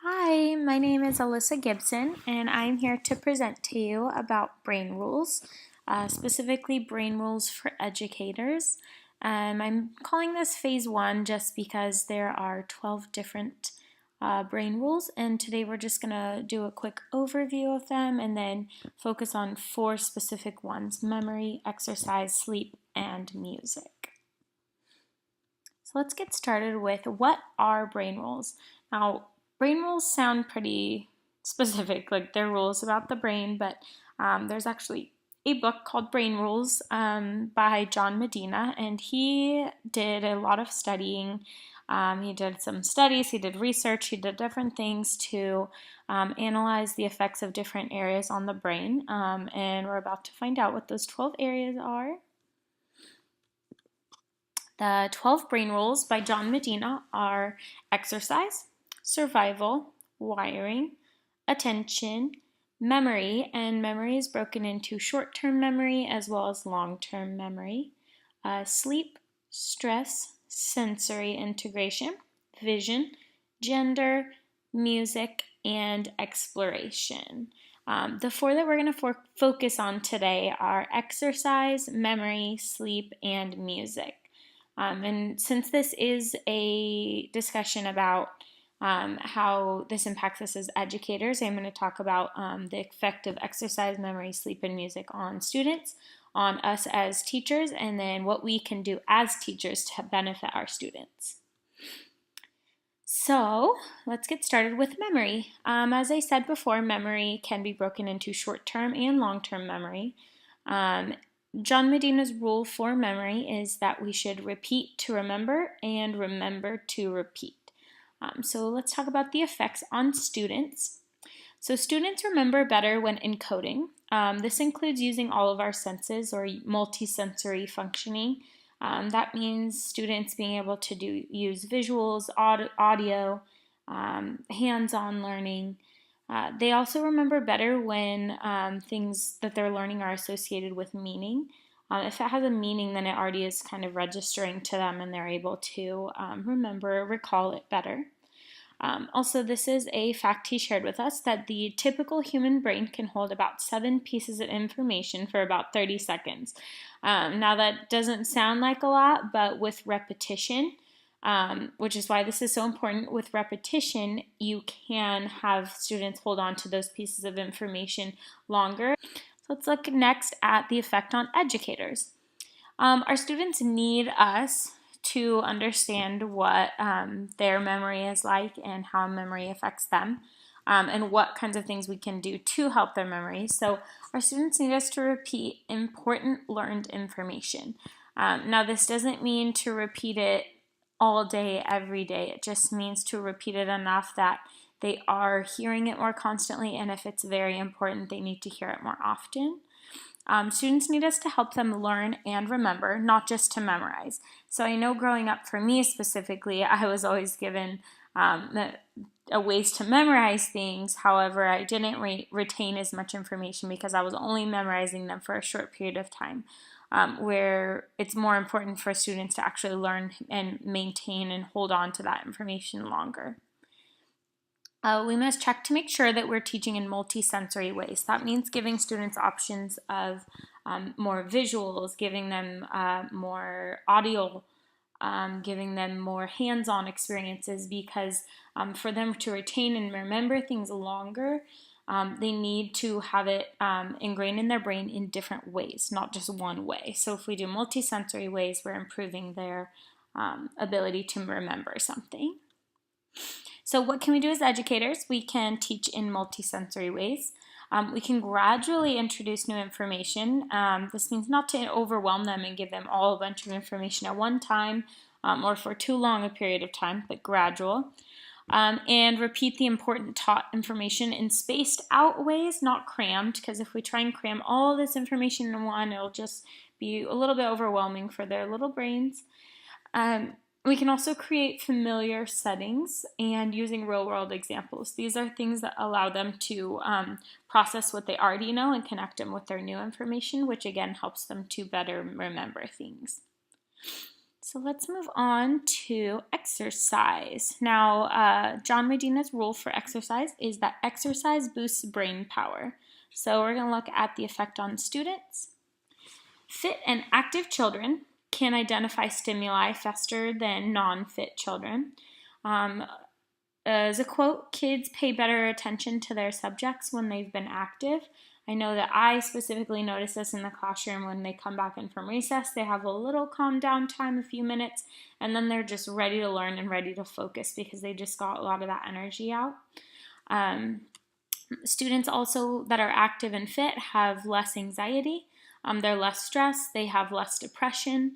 Hi, my name is Alyssa Gibson, and I'm here to present to you about brain rules, specifically brain rules for educators. I'm calling this phase one just because there are 12 different brain rules, and today we're just going to do a quick overview of them and then focus on four specific ones: memory, exercise, sleep, and music. So let's get started with what are brain rules. Now, brain rules sound pretty specific, like they're rules about the brain, but there's actually a book called Brain Rules by John Medina, and he did a lot of studying. He did some studies, he did research, he did different things to analyze the effects of different areas on the brain, and we're about to find out what those 12 areas are. The 12 brain rules by John Medina are exercise, survival, wiring, attention, memory, and memory is broken into short-term memory as well as long-term memory, sleep, stress, sensory integration, vision, gender, music, and exploration. The four that we're going to focus on today are exercise, memory, sleep, and music. And since this is a discussion about how this impacts us as educators, I'm going to talk about the effect of exercise, memory, sleep, and music on students, on us as teachers, and then what we can do as teachers to benefit our students. So let's get started with memory. As I said before, memory can be broken into short-term and long-term memory. John Medina's rule for memory is that we should repeat to remember and remember to repeat. So let's talk about the effects on students. So students remember better when encoding. This includes using all of our senses or multisensory functioning. That means students being able to use visuals, audio, hands-on learning. They also remember better when things that they're learning are associated with meaning. If it has a meaning, then it already is kind of registering to them and they're able to recall it better. Also, this is a fact he shared with us that the typical human brain can hold about 7 pieces of information for about 30 seconds. Now, that doesn't sound like a lot, but with repetition, which is why this is so important. With repetition, you can have students hold on to those pieces of information longer. So let's look next at the effect on educators. Our students need us to understand what their memory is like and how memory affects them. And what kinds of things we can do to help their memory. So our students need us to repeat important learned information. Now, this doesn't mean to repeat it all day, every day. It just means to repeat it enough that they are hearing it more constantly, and if it's very important, they need to hear it more often. Students need us to help them learn and remember, not just to memorize. So I know growing up for me specifically, I was always given ways to memorize things. However, I didn't retain as much information because I was only memorizing them for a short period of time, where it's more important for students to actually learn and maintain and hold on to that information longer. We must check to make sure that we're teaching in multisensory ways. That means giving students options of more visuals, giving them more audio, giving them more hands-on experiences, because for them to retain and remember things longer, they need to have it ingrained in their brain in different ways, not just one way. So if we do multisensory ways, we're improving their ability to remember something. So what can we do as educators? We can teach in multisensory ways. We can gradually introduce new information. This means not to overwhelm them and give them all a bunch of information at one time or for too long a period of time, but gradual. And repeat the important taught information in spaced out ways, not crammed, because if we try and cram all this information in one, it'll just be a little bit overwhelming for their little brains. We can also create familiar settings and using real-world examples. These are things that allow them to process what they already know and connect them with their new information, which again helps them to better remember things. So let's move on to exercise. Now, John Medina's rule for exercise is that exercise boosts brain power. So we're going to look at the effect on students. Fit and active children can identify stimuli faster than non-fit children. As a quote, kids pay better attention to their subjects when they've been active. I know that I specifically notice this in the classroom when they come back in from recess. They have a little calm down time, a few minutes, and then they're just ready to learn and ready to focus because they just got a lot of that energy out. Students also that are active and fit have less anxiety. They're less stressed. They have less depression.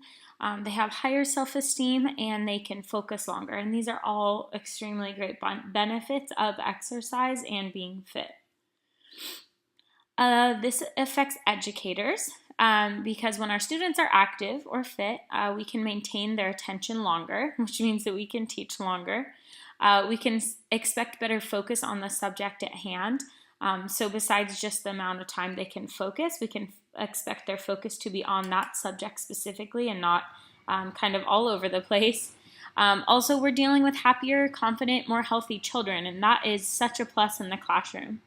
They have higher self-esteem, and they can focus longer. And these are all extremely great benefits of exercise and being fit. This affects educators because when our students are active or fit, we can maintain their attention longer, which means that we can teach longer. We can expect better focus on the subject at hand. So besides just the amount of time they can focus, we can expect their focus to be on that subject specifically and not kind of all over the place. Also, we're dealing with happier, confident, more healthy children, and that is such a plus in the classroom.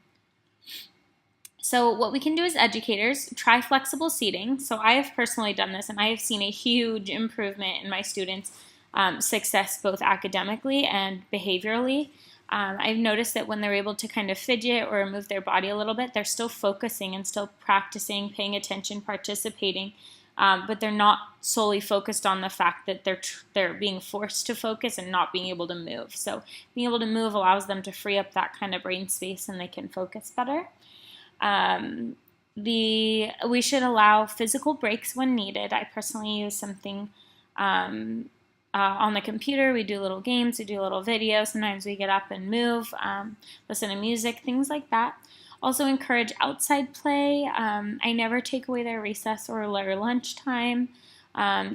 So what we can do as educators, try flexible seating. So I have personally done this, and I have seen a huge improvement in my students' success both academically and behaviorally. I've noticed that when they're able to kind of fidget or move their body a little bit, they're still focusing and still practicing, paying attention, participating, but they're not solely focused on the fact that they're being forced to focus and not being able to move. So being able to move allows them to free up that kind of brain space and they can focus better. We should allow physical breaks when needed. I personally use something on the computer. We do little games, we do little videos. Sometimes we get up and move, listen to music, things like that. Also encourage outside play. I never take away their recess or their lunch time.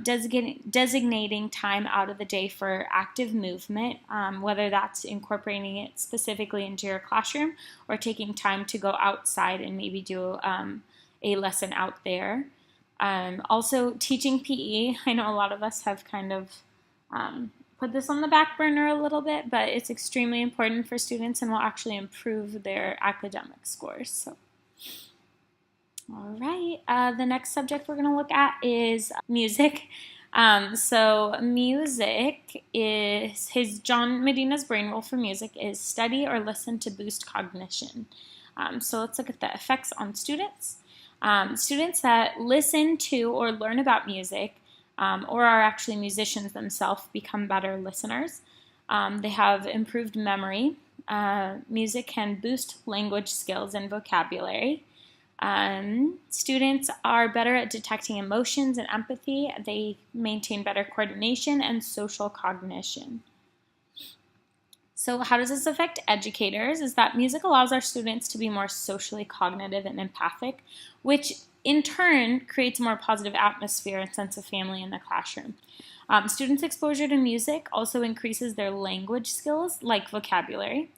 Designating time out of the day for active movement, whether that's incorporating it specifically into your classroom or taking time to go outside and maybe do a lesson out there. Also teaching PE. I know a lot of us have kind of put this on the back burner a little bit, but it's extremely important for students and will actually improve their academic scores. So. All right, the next subject we're going to look at is music. So music is, John Medina's brain rule for music is study or listen to boost cognition. So let's look at the effects on students. Students that listen to or learn about music or are actually musicians themselves become better listeners. They have improved memory. Music can boost language skills and vocabulary. Students are better at detecting emotions and empathy. They maintain better coordination and social cognition. So how does this affect educators? Is that music allows our students to be more socially cognitive and empathic, which in turn creates a more positive atmosphere and sense of family in the classroom. Students' exposure to music also increases their language skills, like vocabulary.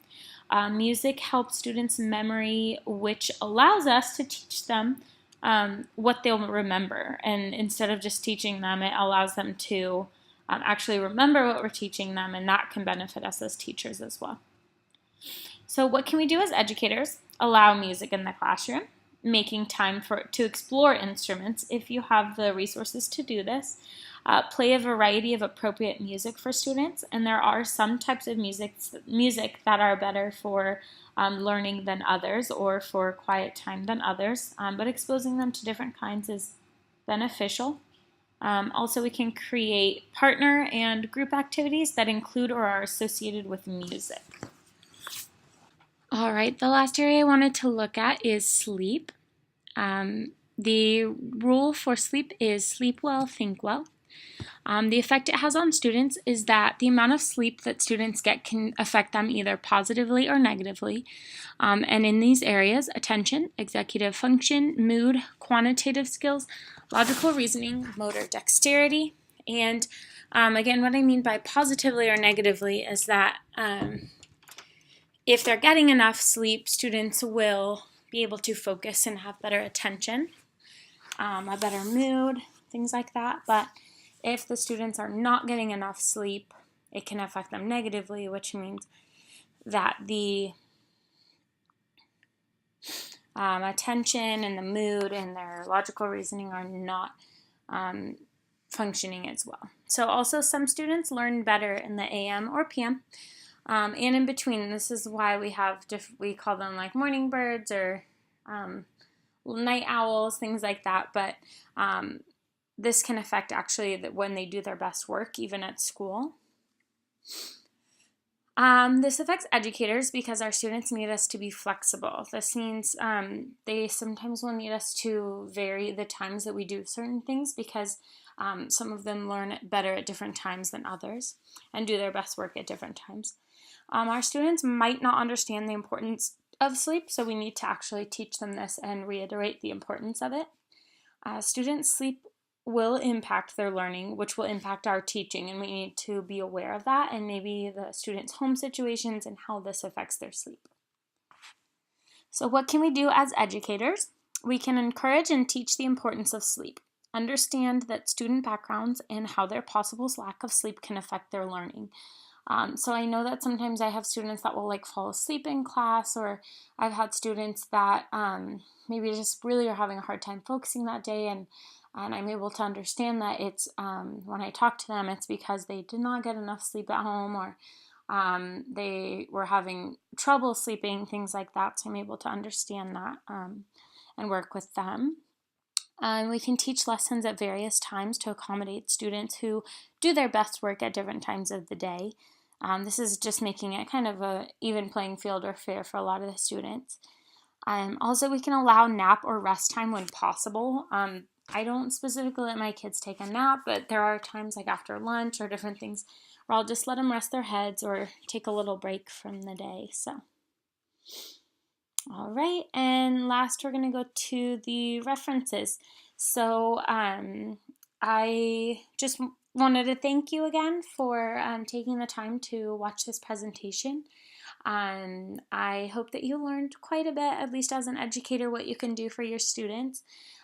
Music helps students' memory, which allows us to teach them what they'll remember. And instead of just teaching them, it allows them to actually remember what we're teaching them, and that can benefit us as teachers as well. So what can we do as educators? Allow music in the classroom, making time to explore instruments if you have the resources to do this. Play a variety of appropriate music for students, and there are some types of music that are better for learning than others or for quiet time than others, but exposing them to different kinds is beneficial. Also, we can create partner and group activities that include or are associated with music. All right, the last area I wanted to look at is sleep. The rule for sleep is sleep well, think well. The effect it has on students is that the amount of sleep that students get can affect them either positively or negatively. And in these areas, attention, executive function, mood, quantitative skills, logical reasoning, motor dexterity, and again, what I mean by positively or negatively is that if they're getting enough sleep, students will be able to focus and have better attention, a better mood, things like that. But if the students are not getting enough sleep, it can affect them negatively, which means that the attention and the mood and their logical reasoning are not functioning as well. So also some students learn better in the AM or PM and in between. This is why we call them like morning birds or night owls, things like that. But this can affect actually when they do their best work, even at school. This affects educators because our students need us to be flexible. This means they sometimes will need us to vary the times that we do certain things because some of them learn better at different times than others and do their best work at different times. Our students might not understand the importance of sleep, so we need to actually teach them this and reiterate the importance of it. Students' sleep will impact their learning, which will impact our teaching, and we need to be aware of that and maybe the students' home situations and how this affects their sleep. So what can we do as educators? We can encourage and teach the importance of sleep. Understand that student backgrounds and how their possible lack of sleep can affect their learning. So I know that sometimes I have students that will fall asleep in class, or I've had students that maybe just really are having a hard time focusing that day, and I'm able to understand that it's when I talk to them, it's because they did not get enough sleep at home, or they were having trouble sleeping, things like that. So I'm able to understand that and work with them. We can teach lessons at various times to accommodate students who do their best work at different times of the day. This is just making it kind of a even playing field or fair for a lot of the students. Also, we can allow nap or rest time when possible. I don't specifically let my kids take a nap, but there are times like after lunch or different things where I'll just let them rest their heads or take a little break from the day. So, all right, and last we're going to go to the references. So I just wanted to thank you again for taking the time to watch this presentation. I hope that you learned quite a bit, at least as an educator, what you can do for your students.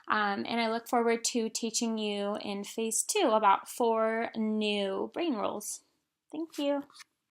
And I look forward to teaching you in phase 2 about 4 new brain rules. Thank you.